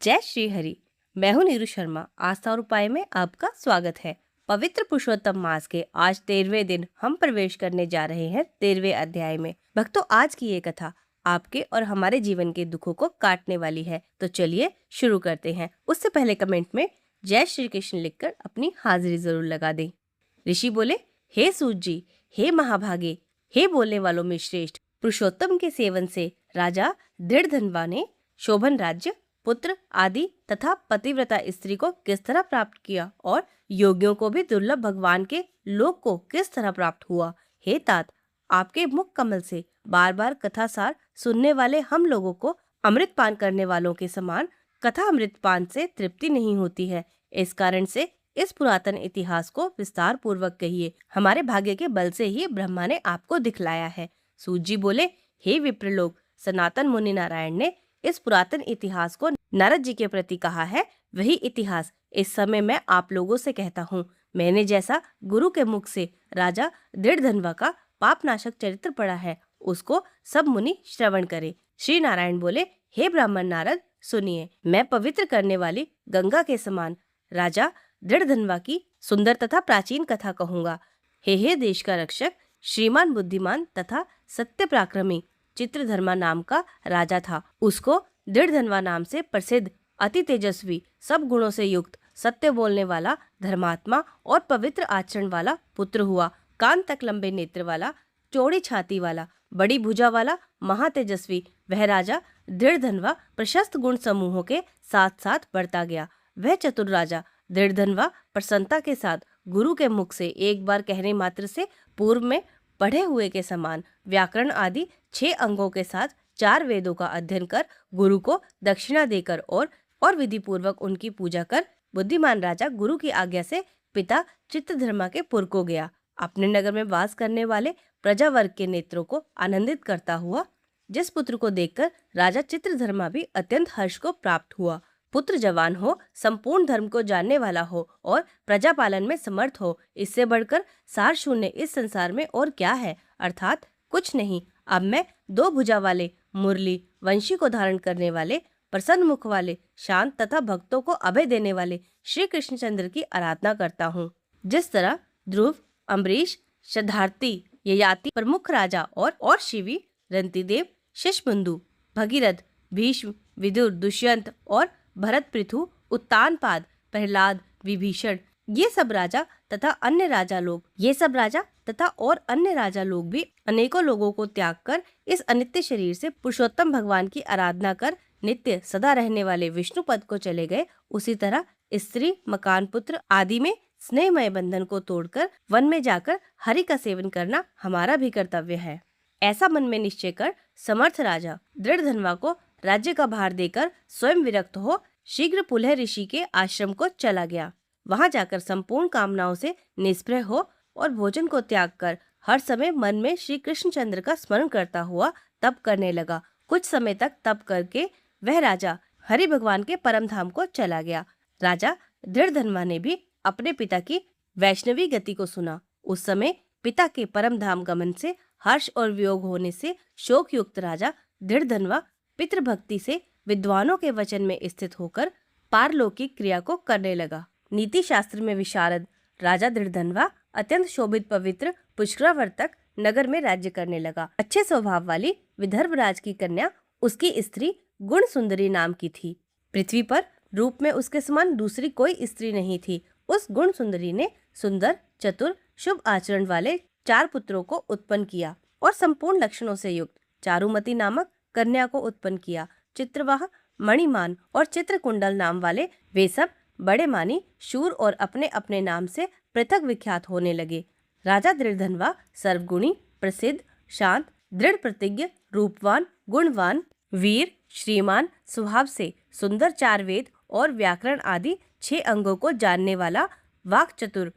जय श्री हरि। मैं हूं नीरू शर्मा। आस्था और उपाय में आपका स्वागत है। पवित्र पुरुषोत्तम मास के आज 13वें दिन हम प्रवेश करने जा रहे हैं 13वें अध्याय में। भक्तों, आज की ये कथा आपके और हमारे जीवन के दुखों को काटने वाली है। तो चलिए शुरू करते हैं। उससे पहले कमेंट में जय श्री कृष्ण लिखकर अपनी हाजिरी जरूर लगा दें। ऋषि बोले, हे सूत जी, हे महाभागे, हे बोलने वालों में श्रेष्ठ, पुरुषोत्तम के सेवन से राजा दृढ़धनवा ने शोभन राज्य, पुत्र आदि तथा पतिव्रता स्त्री को किस तरह प्राप्त किया और योगियों को भी दुर्लभ भगवान के लोक को किस तरह प्राप्त हुआ। हे तात, आपके मुख कमल से बार बार कथा सार सुनने वाले हम लोगों को अमृत पान करने वालों के समान कथा अमृत पान से तृप्ति नहीं होती है। इस कारण से इस पुरातन इतिहास को विस्तार पूर्वक कहिए। हमारे भाग्य के बल से ही ब्रह्मा ने आपको दिखलाया है। सूत जी बोले, हे विप्रलोक, सनातन मुनि नारायण ने इस पुरातन इतिहास को नारद जी के प्रति कहा है। वही इतिहास इस समय मैं आप लोगों से कहता हूँ। मैंने जैसा गुरु के मुख से राजा दृढ़धनवा का पापनाशक चरित्र पढ़ा है, उसको सब मुनि श्रवण करे। श्री नारायण बोले, हे ब्राह्मण नारद, सुनिए। मैं पवित्र करने वाली गंगा के समान राजा दृढ़धनवा की सुंदर तथा प्राचीन कथा कहूंगा। हे देश का रक्षक, श्रीमान बुद्धिमान तथा सत्य पराक्रमी चित्रधर्मा नाम का राजा था। उसको दृढ़धनवा नाम से प्रसिद्ध, अति तेजस्वी, सब गुणों से युक्त, सत्य बोलने वाला, धर्मात्मा और पवित्र आचरण वाला पुत्र हुआ। कान तक लंबे नेत्र वाला, चौड़ी छाती वाला, बड़ी भुजा वाला, महातेजस्वी वह राजा दृढ़धनवा प्रशस्त गुण समूहों के साथ साथ बढ़ता गया। वह चतुर राजा दृढ़धनवा प्रसन्नता के साथ गुरु के मुख से एक बार कहने मात्र से पूर्व में पढ़े हुए के समान व्याकरण आदि 6 अंगों के साथ 4 वेदों का अध्ययन कर गुरु को दक्षिणा देकर और विधि पूर्वक उनकी पूजा कर बुद्धिमान राजा गुरु की आज्ञा से पिता चित्रधर्मा के पुर को गया। अपने नगर में वास करने वाले प्रजा वर्ग के नेत्रों को आनंदित करता हुआ जिस पुत्र को देखकर राजा चित्रधर्मा भी अत्यंत हर्ष को प्राप्त हुआ। पुत्र जवान हो, संपूर्ण धर्म को जानने वाला हो और प्रजा पालन में समर्थ हो, इससे बढ़कर सार शून्य इस संसार में और क्या है। अर्थात कुछ नहीं। अब मैं 2 भुजा वाले मुरली वंशी को धारण करने वाले, प्रसन्न मुख वाले, शांत तथा भक्तों को अभय देने वाले श्री कृष्णचंद्र की आराधना करता हूँ। जिस तरह ध्रुव, अम्बरीश, सिद्धार्थी, ययाति, प्रमुख राजा और शिवी, रंतिदेव, शिशबंधु, भगीरथ, भीष्म, विदुर, दुष्यंत और भरत, पृथु, उत्तानपाद, प्रहलाद, विभीषण, ये सब राजा तथा अन्य राजा लोग भी अनेकों लोगों को त्याग कर इस अनित्य शरीर से पुरुषोत्तम भगवान की आराधना कर नित्य सदा रहने वाले विष्णु पद को चले गए। उसी तरह स्त्री, मकान, पुत्र आदि में स्नेहमय बंधन को तोड़कर वन में जाकर हरि का सेवन करना हमारा भी कर्तव्य है। ऐसा मन में निश्चय कर समर्थ राजा दृढ़धनवा को राज्य का भार देकर स्वयं विरक्त हो शीघ्र पुलह ऋषि के आश्रम को चला गया। वहां जाकर संपूर्ण कामनाओं से निष्प्रह हो और भोजन को त्याग कर हर समय मन में श्री कृष्णचंद्र का स्मरण करता हुआ तप करने लगा। कुछ समय तक तप करके वह राजा हरि भगवान के परम धाम को चला गया। राजा दृढ़धनवा ने भी अपने पिता की वैष्णवी गति को सुना। उस समय पिता के परम धाम गमन से हर्ष और वियोग होने से शोक युक्त राजा दृढ़धनवा पितृभक्ति से विद्वानों के वचन में स्थित होकर पारलौकिक क्रिया को करने लगा। नीति शास्त्र में विशारद राजा दृढ़धनवा अत्यंत शोभित पवित्र पुष्करावर्तक नगर में राज्य करने लगा। अच्छे स्वभाव वाली विदर्भराज की कन्या उसकी स्त्री गुण सुंदरी नाम की थी। पृथ्वी पर रूप में उसके समान दूसरी कोई स्त्री नहीं थी। उस गुण सुंदरी ने सुंदर, चतुर, शुभ आचरण वाले 4 पुत्रों को उत्पन्न किया और संपूर्ण लक्षणों से युक्त चारुमती नामक कन्या को उत्पन्न किया। चित्रवाह, मणिमान और चित्रकुंडल नाम वाले वे सब बड़े मानी, शूर और अपने अपने नाम से पृथक विख्यात होने लगे। राजा दृढ़धनवा सर्वगुणी, प्रसिद्ध, शांत, दृढ़ प्रतिज्ञ, रूपवान, गुणवान, वीर, श्रीमान स्वभाव से सुंदर, 4 वेद और व्याकरण आदि 6 अंगों को जानने वाला, वाक चतुर,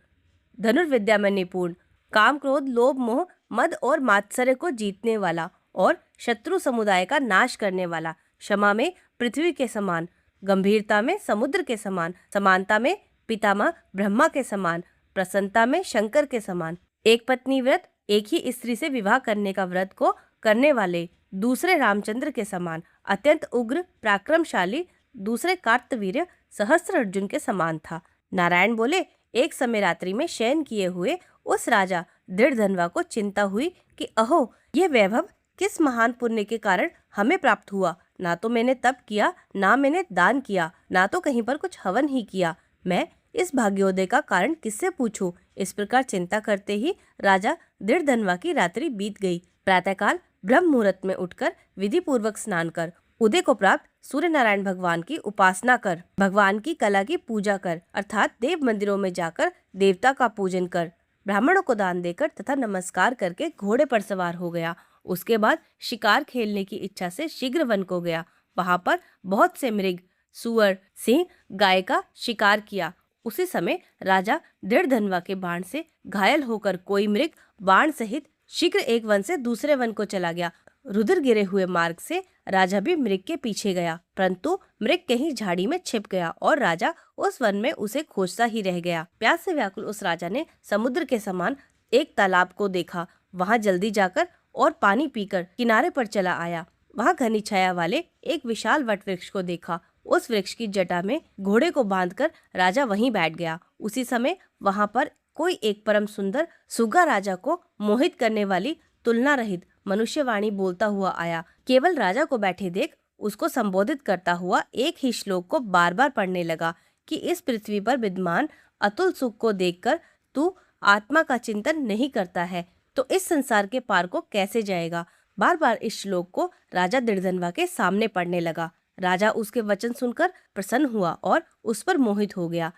धनुर्विद्या में निपुण, काम, क्रोध, लोभ, मोह, मद और मात्सर्य को जीतने वाला और शत्रु समुदाय का नाश करने वाला, क्षमा में पृथ्वी के समान, गंभीरता में समुद्र के समान, समानता में पितामह ब्रह्मा के समान, प्रसन्नता में शंकर के समान, एक पत्नी व्रत, एक ही स्त्री से विवाह करने का व्रत को करने वाले दूसरे रामचंद्र के समान, अत्यंत उग्र, पराक्रमशाली दूसरे कार्तवीर्य सहस्त्र अर्जुन के समान था। नारायण बोले, एक समय रात्रि में शयन किए हुए उस राजा दृढ़धनवा को चिंता हुई कि अहो, ये वैभव किस महान पुण्य के कारण हमें प्राप्त हुआ। ना तो मैंने तप किया, ना मैंने दान किया, ना तो कहीं पर कुछ हवन ही किया। मैं इस भाग्योदय का कारण किससे पूछूं? इस प्रकार चिंता करते ही राजा दृढ़धनवा की रात्रि बीत गई। प्रातःकाल ब्रह्म मुहूर्त में उठकर विधि पूर्वक स्नान कर, उदय को प्राप्त सूर्य नारायण भगवान की उपासना कर, भगवान की कला की पूजा कर, अर्थात देव मंदिरों में जाकर देवता का पूजन कर, ब्राह्मणों को दान देकर तथा नमस्कार करके घोड़े पर सवार हो गया। उसके बाद शिकार खेलने की इच्छा से शीघ्र वन को गया। वहां पर बहुत से मृग, सुअर, सिंह, गाय का शिकार किया। उसी समय राजा दृढ़धनवा के बाण से घायल होकर कोई मृग बाण सहित शीघ्र एक वन से दूसरे वन को चला गया। रुधिर गिरे हुए मार्ग से राजा भी मृग के पीछे गया, परंतु मृग कहीं झाड़ी में छिप गया और राजा उस वन में उसे खोजता ही रह गया। प्यास से व्याकुल उस राजा ने समुद्र के समान एक तालाब को देखा। वहां जल्दी जाकर और पानी पीकर किनारे पर चला आया। वहां घनी छाया वाले एक विशाल वट वृक्ष को देखा। उस वृक्ष की जटा में घोड़े को बांधकर राजा वहीं बैठ गया। उसी समय वहां पर कोई एक परम सुंदर सुग्गा राजा को मोहित करने वाली तुलना रहित मनुष्यवाणी बोलता हुआ आया। केवल राजा को बैठे देख उसको संबोधित करता हुआ एक ही श्लोक को बार बार पढ़ने लगा कि इस पृथ्वी पर विद्यमान अतुल सुख को देखकर तू आत्मा का चिंतन नहीं करता है तो इस संसार के पार को कैसे जाएगा। बार बार इस श्लोक को राजा दृढ़धनवा के सामने पढ़ने लगा। राजा उसके वचन सुनकर प्रसन्न हुआ और उस पर मोहित हो गया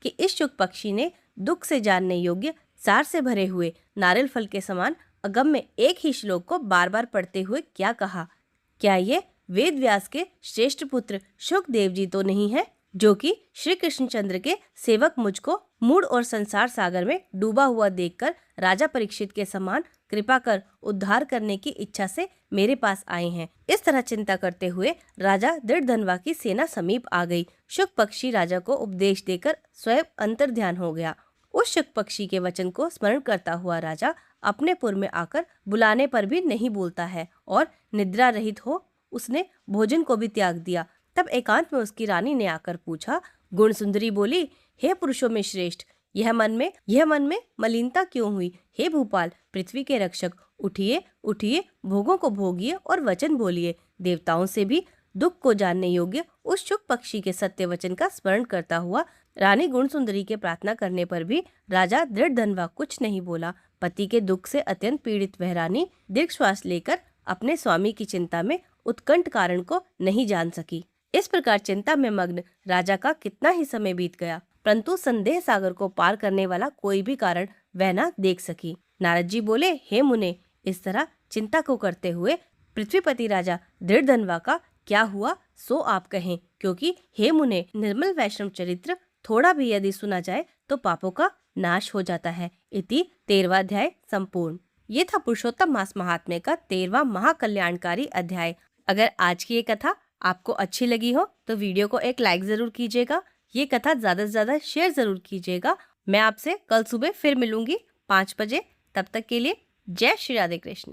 कि इस शुक पक्षी ने दुख से जानने योग्य सार से भरे हुए नारियल फल के समान अगम्य एक ही श्लोक को बार बार पढ़ते हुए क्या कहा। क्या ये वेद व्यास के श्रेष्ठ पुत्र शुकदेव जी तो नहीं है, जो कि श्री कृष्णचंद्र के सेवक मुझको मूढ़ और संसार सागर में डूबा हुआ देखकर राजा परीक्षित के समान कृपा कर उद्धार करने की इच्छा से मेरे पास आए हैं। इस तरह चिंता करते हुए राजा दृढ़धनवा की सेना समीप आ गई। शुक पक्षी राजा को उपदेश देकर स्वयं अंतर्ध्यान हो गया। उस शुक पक्षी के वचन को स्मरण करता हुआ राजा अपने पुर में आकर बुलाने पर भी नहीं बोलता है और निद्रा रहित हो उसने भोजन को भी त्याग दिया। तब एकांत में उसकी रानी ने आकर पूछा। गुण सुंदरी बोली, हे पुरुषों में श्रेष्ठ, यह मन में मलिनता क्यों हुई? हे भूपाल, पृथ्वी के रक्षक, उठिए उठिए, भोगों को भोगिए और वचन बोलिए। देवताओं से भी दुख को जानने योग्य उस शुक पक्षी के सत्य वचन का स्मरण करता हुआ रानी गुण सुंदरी के प्रार्थना करने पर भी राजा दृढ़धनवा कुछ नहीं बोला। पति के दुख से अत्यंत पीड़ित वह रानी दीर्घ श्वास लेकर अपने स्वामी की चिंता में उत्कंठ कारण को नहीं जान सकी। इस प्रकार चिंता में मग्न राजा का कितना ही समय बीत गया, परंतु संदेह सागर को पार करने वाला कोई भी कारण वह न देख सकी। नारद जी बोले, हे मुने, इस तरह चिंता को करते हुए पृथ्वीपति राजा दृढ़धनवा का क्या हुआ सो आप कहें, क्योंकि हे मुने, निर्मल वैष्णव चरित्र थोड़ा भी यदि सुना जाए तो पापों का नाश हो जाता है। इति 13वां अध्याय संपूर्ण। ये था पुरुषोत्तम मास महात्म्य का 13वां महाकल्याणकारी अध्याय। अगर आज की ये कथा आपको अच्छी लगी हो तो वीडियो को एक लाइक जरूर कीजिएगा। ये कथा ज्यादा से ज्यादा शेयर जरूर कीजिएगा। मैं आपसे कल सुबह फिर मिलूंगी 5 बजे। तब तक के लिए जय श्री राधे कृष्ण।